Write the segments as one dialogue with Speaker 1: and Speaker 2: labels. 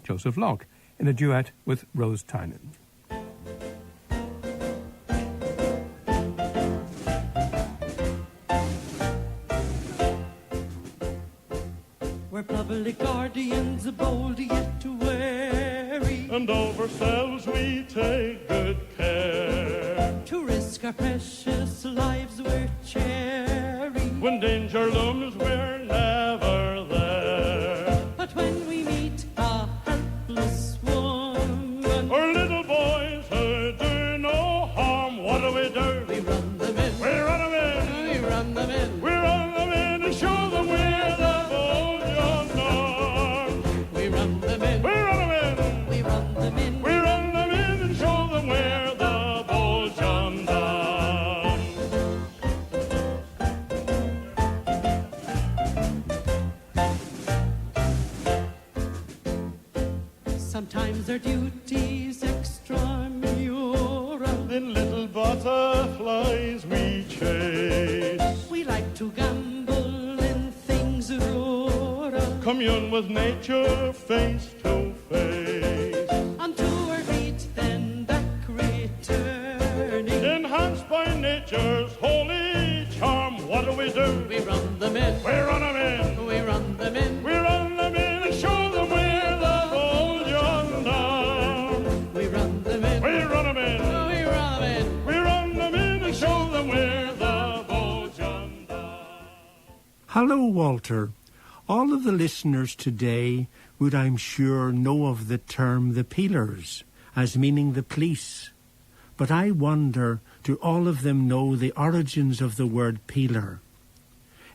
Speaker 1: Joseph Locke, in a duet with Rose Tynan.
Speaker 2: We're public guardians, bold yet wary,
Speaker 3: and of ourselves we take good care.
Speaker 2: To risk our precious lives we're chary.
Speaker 3: When danger looms we're never there.
Speaker 2: But when we meet a helpless woman,
Speaker 3: or little boys who do no harm, what do?
Speaker 2: We run them in.
Speaker 3: We run them in.
Speaker 2: We run them in.
Speaker 3: We run them in and show them we're the bold gendarmes.
Speaker 2: We run them in.
Speaker 3: We run them in.
Speaker 2: We run them in.
Speaker 3: We run them in and show them we're the bold gendarmes.
Speaker 2: Sometimes our duty's extramural.
Speaker 3: In little butterflies we chase.
Speaker 2: We like to gamble in things rural.
Speaker 3: Commune with nature face to face.
Speaker 2: Unto our feet then back returning.
Speaker 3: Enhanced by nature's holy charm, what do?
Speaker 2: We run them in.
Speaker 3: We run them in.
Speaker 2: We run them in.
Speaker 3: We run them in and show them we're the bold gendarmes.
Speaker 2: We run them in.
Speaker 3: We run them in.
Speaker 2: We run them in.
Speaker 3: We run them in and show them we're the bold gendarmes.
Speaker 4: Hello, Walter. All of the listeners today would, I'm sure, know of the term the peelers, as meaning the police. But I wonder, do all of them know the origins of the word peeler?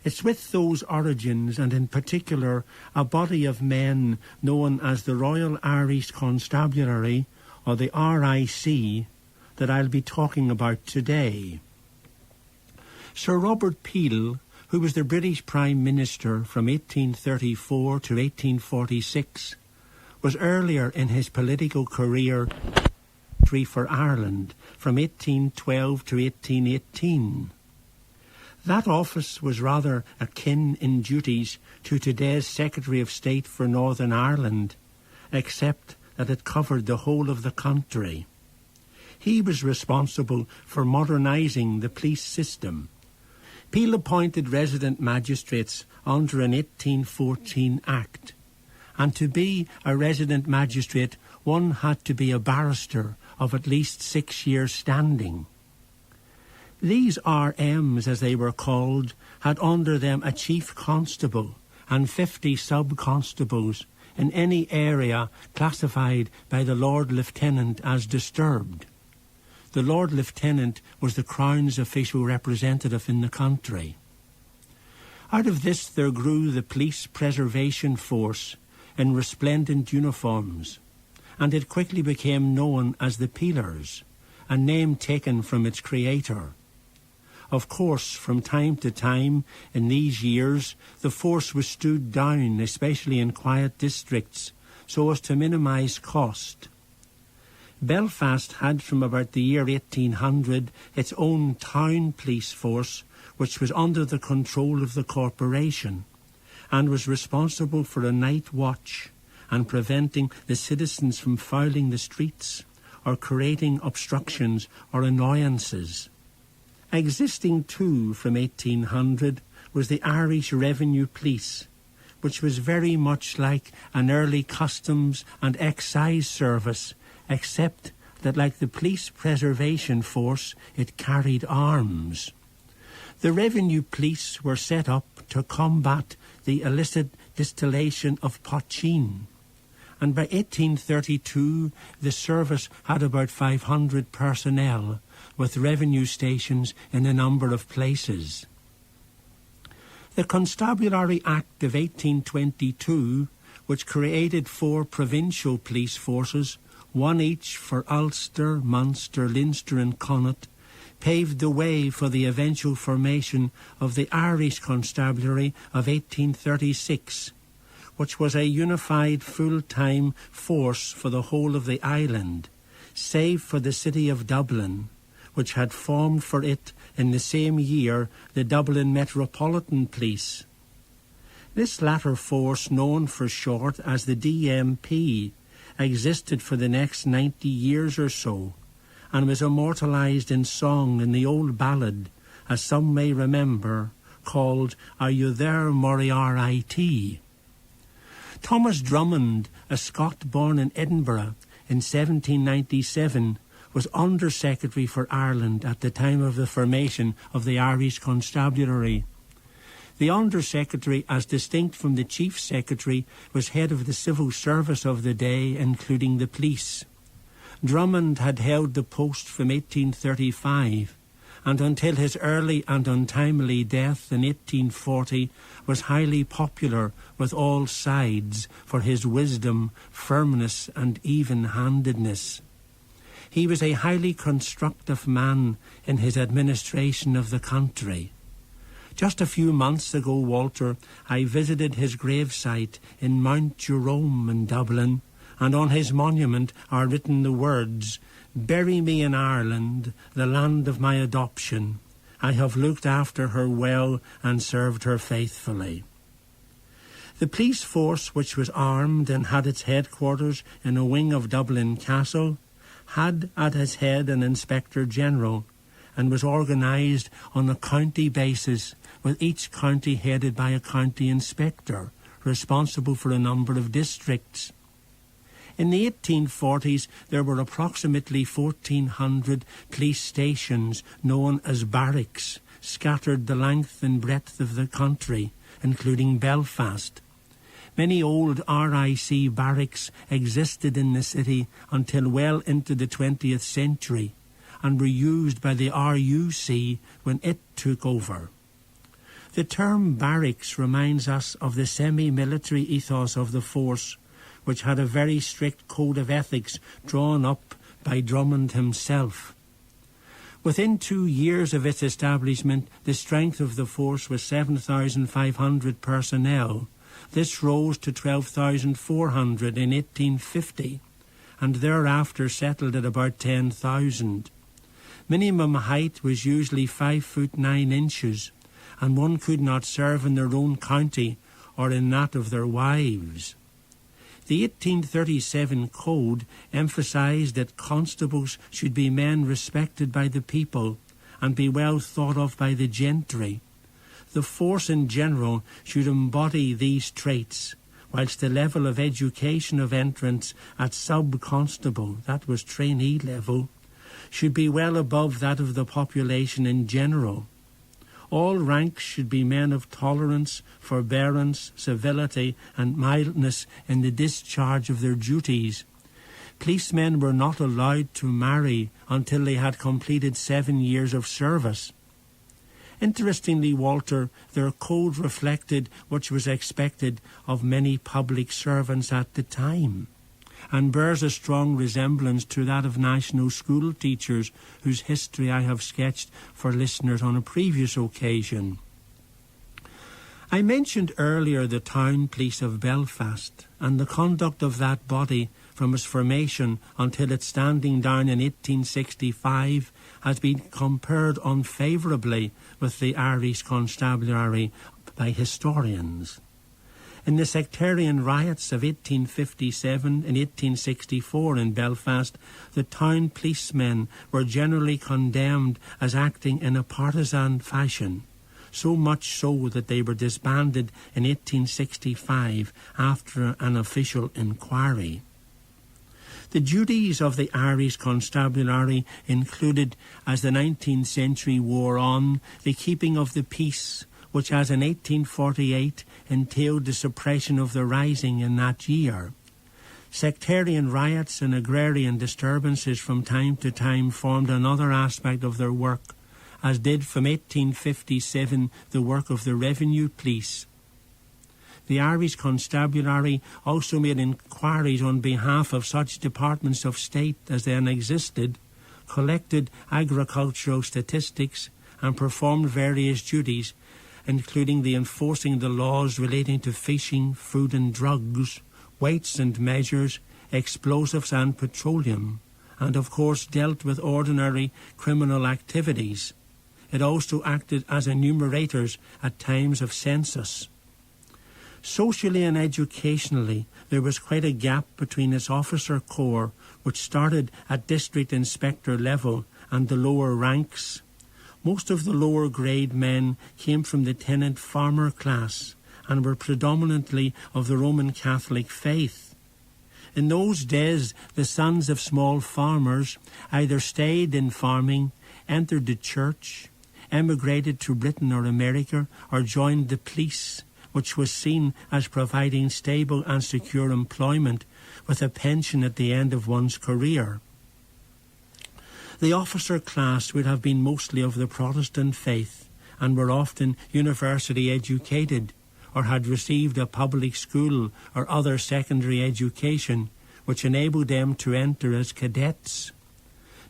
Speaker 4: It's with those origins, and in particular a body of men known as the Royal Irish Constabulary, or the RIC, that I'll be talking about today. Sir Robert Peel, who was the British Prime Minister from 1834 to 1846, was earlier in his political career for Ireland from 1812 to 1818. That office was rather akin in duties to today's Secretary of State for Northern Ireland, except that it covered the whole of the country. He was responsible for modernising the police system. Peel appointed resident magistrates under an 1814 Act, and to be a resident magistrate one had to be a barrister of at least 6 years' standing. These RMs, as they were called, had under them a chief constable and 50 sub-constables in any area classified by the Lord Lieutenant as disturbed. The Lord Lieutenant was the Crown's official representative in the country. Out of this there grew the Police Preservation Force in resplendent uniforms, and it quickly became known as the Peelers, a name taken from its creator. Of course, from time to time in these years, the force was stood down, especially in quiet districts, so as to minimise cost. Belfast had from about the year 1800 its own town police force, which was under the control of the corporation, and was responsible for a night watch and preventing the citizens from fouling the streets or creating obstructions or annoyances. Existing too from 1800 was the Irish Revenue Police, which was very much like an early customs and excise service, except that, like the Police Preservation Force, it carried arms. The Revenue Police were set up to combat the illicit distillation of poteen, and by 1832 the service had about 500 personnel, with revenue stations in a number of places. The Constabulary Act of 1822, which created 4 provincial police forces, one each for Ulster, Munster, Leinster and Connaught, paved the way for the eventual formation of the Irish Constabulary of 1836, which was a unified full-time force for the whole of the island, save for the city of Dublin, which had formed for it in the same year the Dublin Metropolitan Police. This latter force, known for short as the DMP, existed for the next 90 years or so, and was immortalised in song in the old ballad, as some may remember, called Are You There, Moriarty? Thomas Drummond, a Scot born in Edinburgh in 1797, was Under-Secretary for Ireland at the time of the formation of the Irish Constabulary. The Under-Secretary, as distinct from the Chief Secretary, was head of the civil service of the day, including the police. Drummond had held the post from 1835, and until his early and untimely death in 1840 was highly popular with all sides for his wisdom, firmness and even-handedness. He was a highly constructive man in his administration of the country. Just a few months ago, Walter, I visited his gravesite in Mount Jerome in Dublin, and on his monument are written the words, Bury me in Ireland, the land of my adoption. I have looked after her well and served her faithfully. The police force, which was armed and had its headquarters in a wing of Dublin Castle, had at its head an Inspector General, and was organised on a county basis, with each county headed by a county inspector, responsible for a number of districts. In the 1840s, there were approximately 1,400 police stations known as barracks, scattered the length and breadth of the country, including Belfast. Many old RIC barracks existed in the city until well into the 20th century, and were used by the RUC when it took over. The term barracks reminds us of the semi-military ethos of the force, which had a very strict code of ethics drawn up by Drummond himself. Within 2 years of its establishment, the strength of the force was 7,500 personnel. This rose to 12,400 in 1850, and thereafter settled at about 10,000. Minimum height was usually 5 foot 9 inches, and one could not serve in their own county or in that of their wives. The 1837 Code emphasised that constables should be men respected by the people and be well thought of by the gentry. The force in general should embody these traits, whilst the level of education of entrants at sub-constable, that was trainee level, should be well above that of the population in general. All ranks should be men of tolerance, forbearance, civility and mildness in the discharge of their duties. Policemen were not allowed to marry until they had completed 7 years of service. Interestingly, Walter, their code reflected what was expected of many public servants at the time, and bears a strong resemblance to that of national school teachers, whose history I have sketched for listeners on a previous occasion. I mentioned earlier the town police of Belfast, and the conduct of that body from its formation until its standing down in 1865 has been compared unfavourably with the Irish Constabulary by historians. In the sectarian riots of 1857 and 1864 in Belfast, the town policemen were generally condemned as acting in a partisan fashion, so much so that they were disbanded in 1865 after an official inquiry. The duties of the Irish Constabulary included, as the 19th century wore on, the keeping of the peace, which as in 1848 entailed the suppression of the rising in that year. Sectarian riots and agrarian disturbances from time to time formed another aspect of their work, as did from 1857 the work of the revenue police. The Irish Constabulary also made inquiries on behalf of such departments of state as then existed, collected agricultural statistics, and performed various duties, including the enforcing the laws relating to fishing, food and drugs, weights and measures, explosives and petroleum, and of course dealt with ordinary criminal activities. It also acted as enumerators at times of census. Socially and educationally, there was quite a gap between its officer corps, which started at district inspector level, and the lower ranks. Most of the lower grade men came from the tenant farmer class and were predominantly of the Roman Catholic faith. In those days, the sons of small farmers either stayed in farming, entered the church, emigrated to Britain or America, or joined the police, which was seen as providing stable and secure employment with a pension at the end of one's career. The officer class would have been mostly of the Protestant faith and were often university educated or had received a public school or other secondary education which enabled them to enter as cadets.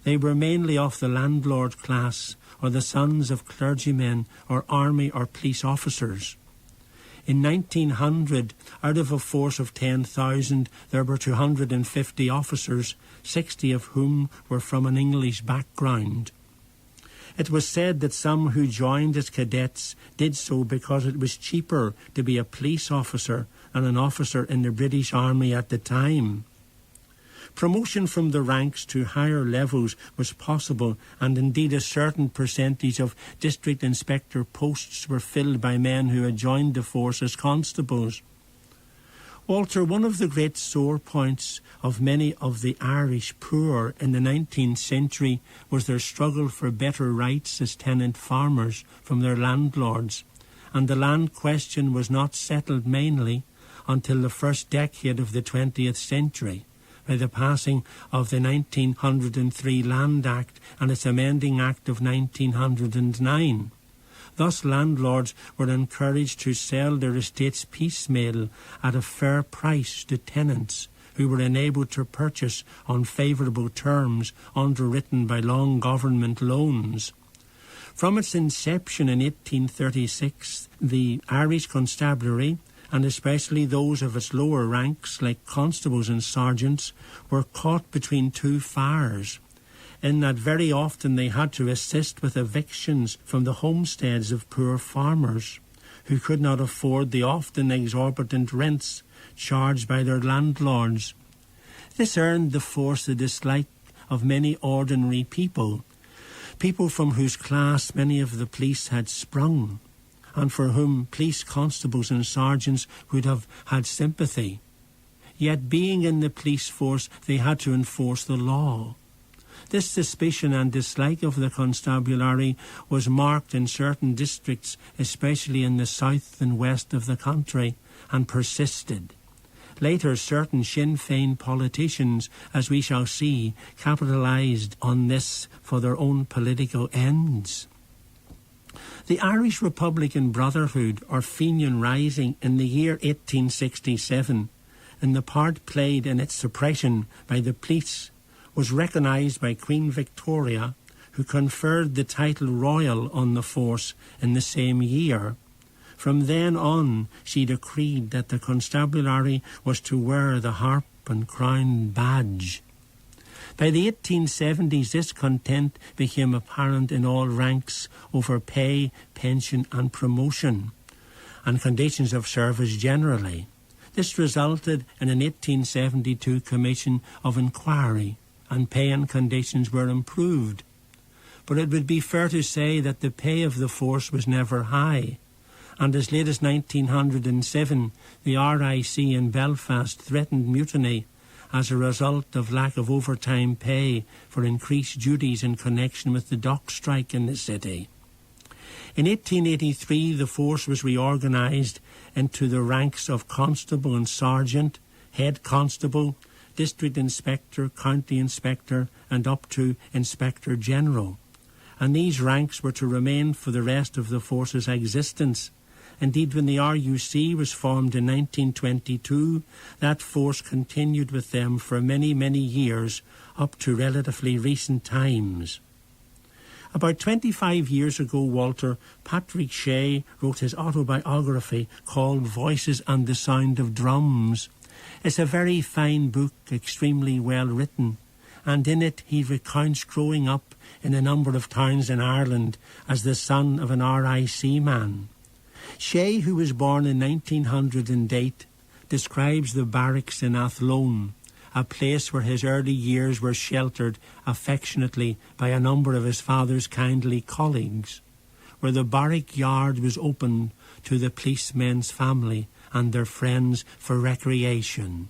Speaker 4: They were mainly of the landlord class or the sons of clergymen or army or police officers. In 1900, out of a force of 10,000, there were 250 officers, 60 of whom were from an English background. It was said that some who joined as cadets did so because it was cheaper to be a police officer than an officer in the British Army at the time. Promotion from the ranks to higher levels was possible, and indeed a certain percentage of district inspector posts were filled by men who had joined the force as constables. Walter, one of the great sore points of many of the Irish poor in the 19th century was their struggle for better rights as tenant farmers from their landlords, and the land question was not settled mainly until the first decade of the 20th century. By the passing of the 1903 Land Act and its amending Act of 1909. Thus landlords were encouraged to sell their estates piecemeal at a fair price to tenants who were enabled to purchase on favourable terms underwritten by long government loans. From its inception in 1836, the Irish Constabulary, and especially those of its lower ranks like constables and sergeants, were caught between two fires, in that very often they had to assist with evictions from the homesteads of poor farmers who could not afford the often exorbitant rents charged by their landlords. This earned the force the dislike of many ordinary people from whose class many of the police had sprung, and for whom police constables and sergeants would have had sympathy. Yet being in the police force, they had to enforce the law. This suspicion and dislike of the constabulary was marked in certain districts, especially in the south and west of the country, and persisted. Later, certain Sinn Féin politicians, as we shall see, capitalised on this for their own political ends. The Irish Republican Brotherhood, or Fenian Rising, in the year 1867, and the part played in its suppression by the police, was recognised by Queen Victoria, who conferred the title royal on the force in the same year. From then on, she decreed that the constabulary was to wear the harp and crown badge. By the 1870s, discontent became apparent in all ranks over pay, pension and promotion, and conditions of service generally. This resulted in an 1872 commission of inquiry, and pay and conditions were improved. But it would be fair to say that the pay of the force was never high, and as late as 1907, the RIC in Belfast threatened mutiny as a result of lack of overtime pay for increased duties in connection with the dock strike in the city. In 1883, the force was reorganised into the ranks of constable and sergeant, head constable, district inspector, county inspector, and up to inspector general. And these ranks were to remain for the rest of the force's existence. Indeed, when the RUC was formed in 1922, that force continued with them for many, many years, up to relatively recent times. About 25 years ago, Walter, Patrick Shea wrote his autobiography called Voices and the Sound of Drums. It's a very fine book, extremely well written, and in it he recounts growing up in a number of towns in Ireland as the son of an RIC man. Shea, who was born in 1908, describes the barracks in Athlone, a place where his early years were sheltered affectionately by a number of his father's kindly colleagues, where the barrack yard was open to the policemen's family and their friends for recreation.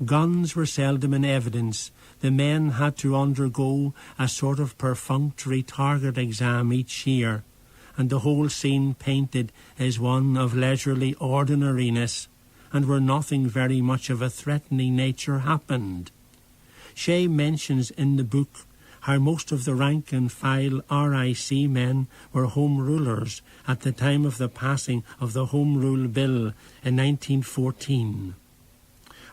Speaker 4: Guns were seldom in evidence. The men had to undergo a sort of perfunctory target exam each year, and the whole scene painted as one of leisurely ordinariness, and where nothing very much of a threatening nature happened. Shea mentions in the book how most of the rank-and-file RIC men were Home Rulers at the time of the passing of the Home Rule Bill in 1914.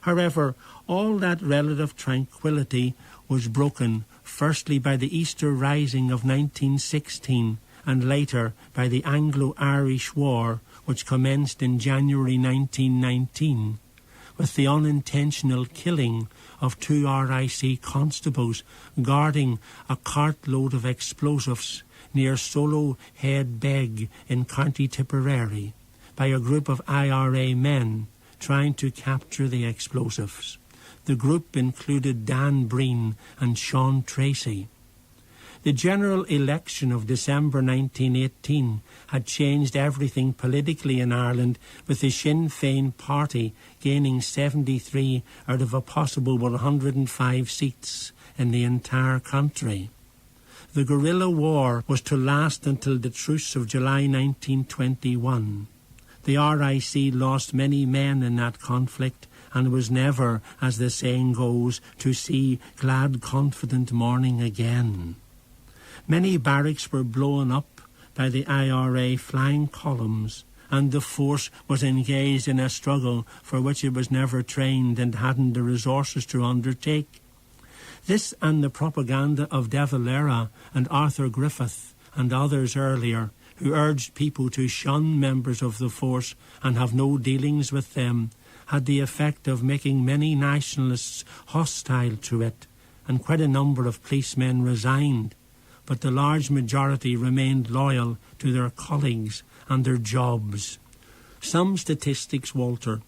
Speaker 4: However, all that relative tranquillity was broken firstly by the Easter Rising of 1916 and later by the Anglo-Irish War, which commenced in January 1919, with the unintentional killing of 2 RIC constables guarding a cartload of explosives near Solo Head Beg in County Tipperary by a group of IRA men trying to capture the explosives. The group included Dan Breen and Sean Tracy. The general election of December 1918 had changed everything politically in Ireland, with the Sinn Féin party gaining 73 out of a possible 105 seats in the entire country. The guerrilla war was to last until the truce of July 1921. The RIC lost many men in that conflict and was never, as the saying goes, to see glad, confident morning again. Many barracks were blown up by the IRA flying columns, and the force was engaged in a struggle for which it was never trained and hadn't the resources to undertake. This and the propaganda of De Valera and Arthur Griffith and others earlier, who urged people to shun members of the force and have no dealings with them, had the effect of making many nationalists hostile to it, and quite a number of policemen resigned. But the large majority remained loyal to their colleagues and their jobs. Some statistics, Walter.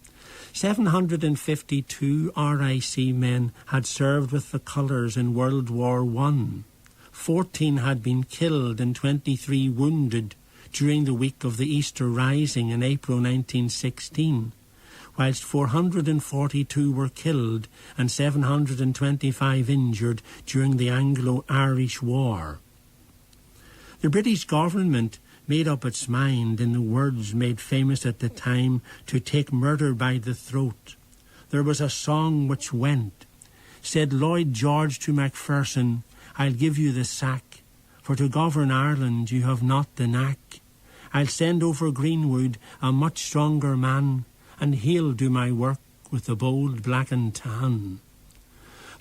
Speaker 4: 752 RIC men had served with the colours in World War I. 14 had been killed and 23 wounded during the week of the Easter Rising in April 1916, whilst 442 were killed and 725 injured during the Anglo-Irish War. The British government made up its mind, in the words made famous at the time, to take murder by the throat. There was a song which went, said Lloyd George to Macpherson, "I'll give you the sack, for to govern Ireland you have not the knack. I'll send over Greenwood a much stronger man, and he'll do my work with the bold black and tan."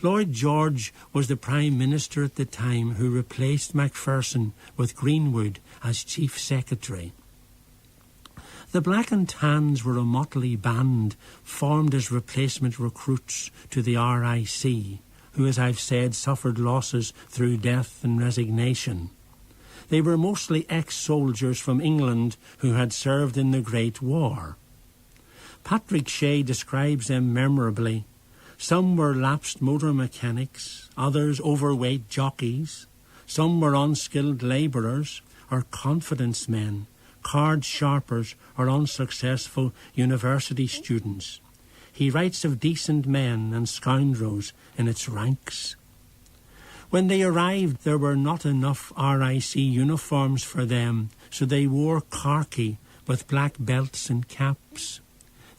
Speaker 4: Lloyd George was the Prime Minister at the time who replaced Macpherson with Greenwood as Chief Secretary. The Black and Tans were a motley band formed as replacement recruits to the RIC, who, as I've said, suffered losses through death and resignation. They were mostly ex-soldiers from England who had served in the Great War. Patrick Shea describes them memorably. Some were lapsed motor mechanics, others overweight jockeys. Some were unskilled labourers or confidence men, card sharpers or unsuccessful university students. He writes of decent men and scoundrels in its ranks. When they arrived, there were not enough RIC uniforms for them, so they wore khaki with black belts and caps.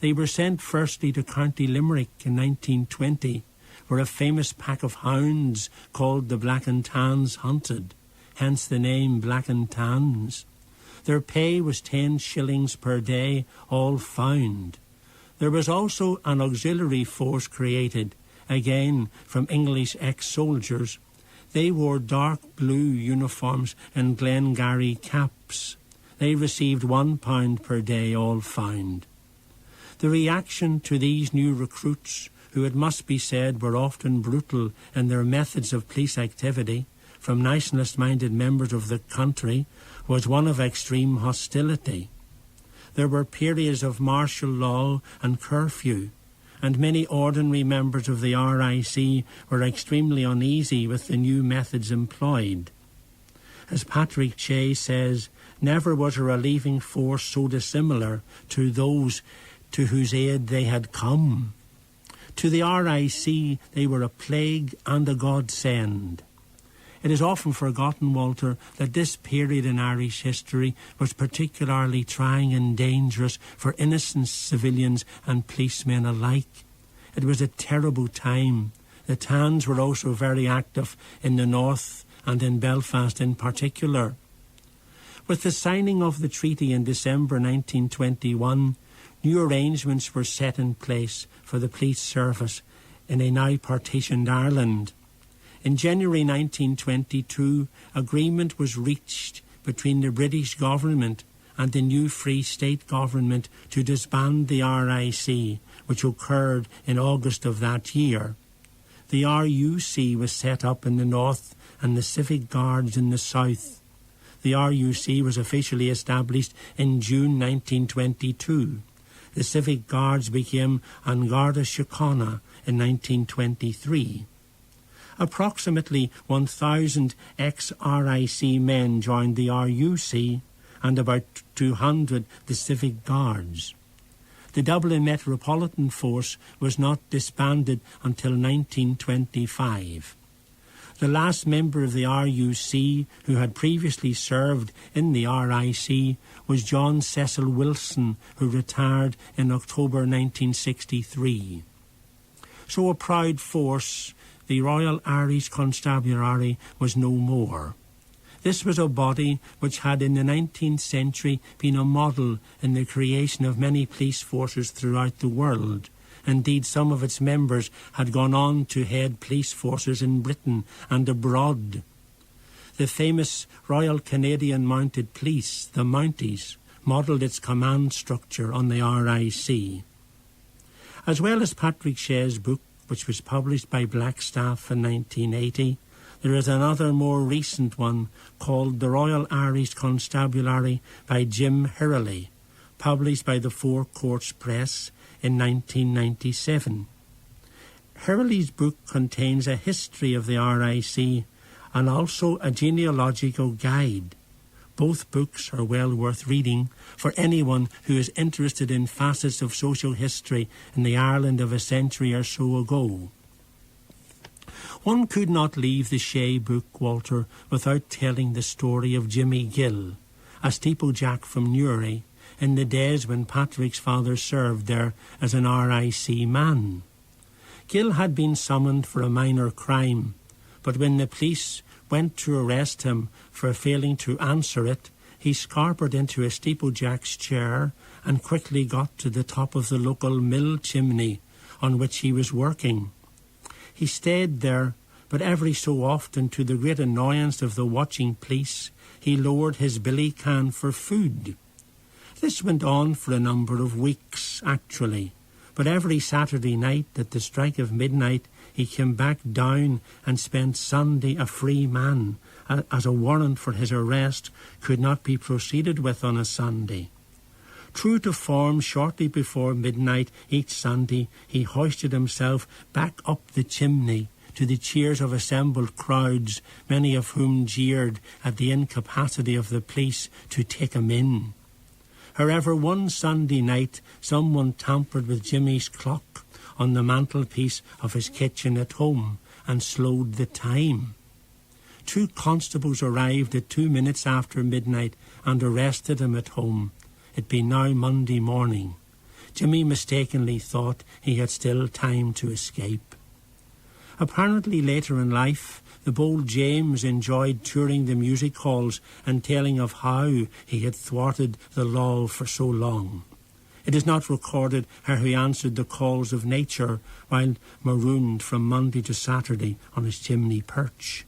Speaker 4: They were sent firstly to County Limerick in 1920, where a famous pack of hounds called the Black and Tans hunted, hence the name Black and Tans. Their pay was 10 shillings per day, all found. There was also an auxiliary force created, again from English ex-soldiers. They wore dark blue uniforms and Glengarry caps. They received £1 per day, all found. The reaction to these new recruits, who it must be said were often brutal in their methods of police activity, from nationalist-minded members of the country, was one of extreme hostility. There were periods of martial law and curfew, and many ordinary members of the RIC were extremely uneasy with the new methods employed. As Patrick Shea says, never was a relieving force so dissimilar to those to whose aid they had come. To the RIC they were a plague and a godsend. It is often forgotten, Walter, that this period in Irish history was particularly trying and dangerous for innocent civilians and policemen alike. It was a terrible time. The Tans were also very active in the north and in Belfast in particular. With the signing of the treaty in December 1921, new arrangements were set in place for the police service in a now partitioned Ireland. In January 1922, agreement was reached between the British government and the new Free State government to disband the RIC, which occurred in August of that year. The RUC was set up in the north and the Civic Guards in the south. The RUC was officially established in June 1922. The Civic Guards became An Garda Síochána in 1923. Approximately 1,000 ex-RIC men joined the RUC and about 200 the Civic Guards. The Dublin Metropolitan Force was not disbanded until 1925. The last member of the RUC who had previously served in the RIC was John Cecil Wilson, who retired in October 1963. So a proud force, the Royal Irish Constabulary was no more. This was a body which had in the 19th century been a model in the creation of many police forces throughout the world. Indeed, some of its members had gone on to head police forces in Britain and abroad. The famous Royal Canadian Mounted Police, the Mounties, modelled its command structure on the RIC. As well as Patrick Shea's book, which was published by Blackstaff in 1980, there is another more recent one called The Royal Irish Constabulary by Jim Hurley, published by the Four Courts Press in 1997. Hurley's book contains a history of the RIC and also a genealogical guide. Both books are well worth reading for anyone who is interested in facets of social history in the Ireland of a century or so ago. One could not leave the Shea book, Walter, without telling the story of Jimmy Gill, a steeplejack from Newry, in the days when Patrick's father served there as an RIC man. Gill had been summoned for a minor crime, but when the police went to arrest him for failing to answer it, he scarpered into a steeplejack's chair and quickly got to the top of the local mill chimney on which he was working. He stayed there, but every so often, to the great annoyance of the watching police, he lowered his billy can for food. This went on for a number of weeks, actually, but every Saturday night at the strike of midnight he came back down and spent Sunday a free man, as a warrant for his arrest could not be proceeded with on a Sunday. True to form, shortly before midnight each Sunday he hoisted himself back up the chimney to the cheers of assembled crowds, many of whom jeered at the incapacity of the police to take him in. However, one Sunday night someone tampered with Jimmy's clock on the mantelpiece of his kitchen at home and slowed the time. 2 constables arrived at 2 minutes after midnight and arrested him at home. It being now Monday morning. Jimmy mistakenly thought he had still time to escape. Apparently later in life, the bold James enjoyed touring the music halls and telling of how he had thwarted the law for so long. It is not recorded how he answered the calls of nature while marooned from Monday to Saturday on his chimney perch.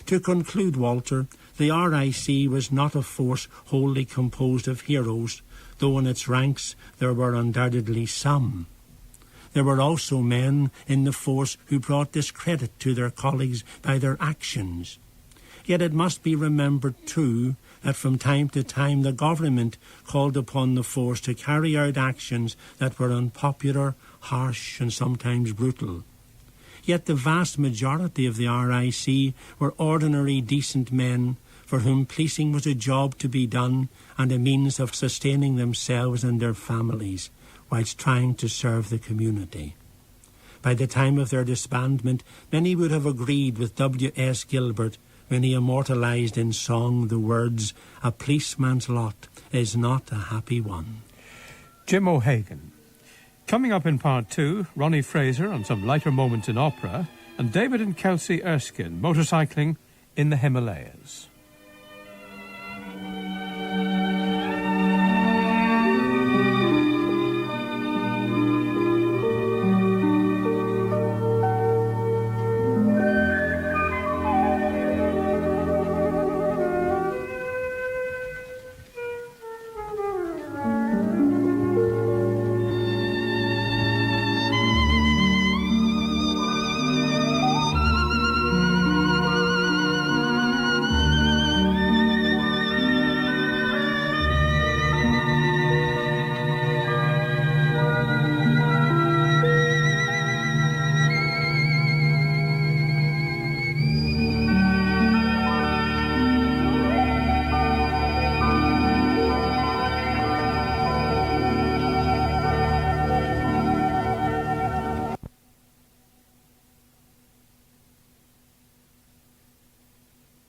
Speaker 4: To conclude, Walter, the RIC was not a force wholly composed of heroes, though in its ranks there were undoubtedly some. There were also men in the force who brought discredit to their colleagues by their actions. Yet it must be remembered, too, that from time to time the government called upon the force to carry out actions that were unpopular, harsh and sometimes brutal. Yet the vast majority of the RIC were ordinary, decent men for whom policing was a job to be done and a means of sustaining themselves and their families whilst trying to serve the community. By the time of their disbandment, many would have agreed with W.S. Gilbert when he immortalised in song the words, "A policeman's lot is not a happy one."
Speaker 1: Jim O'Hagan. Coming up in part 2, Ronnie Fraser on some lighter moments in opera, and David and Kelsey Erskine motorcycling in the Himalayas.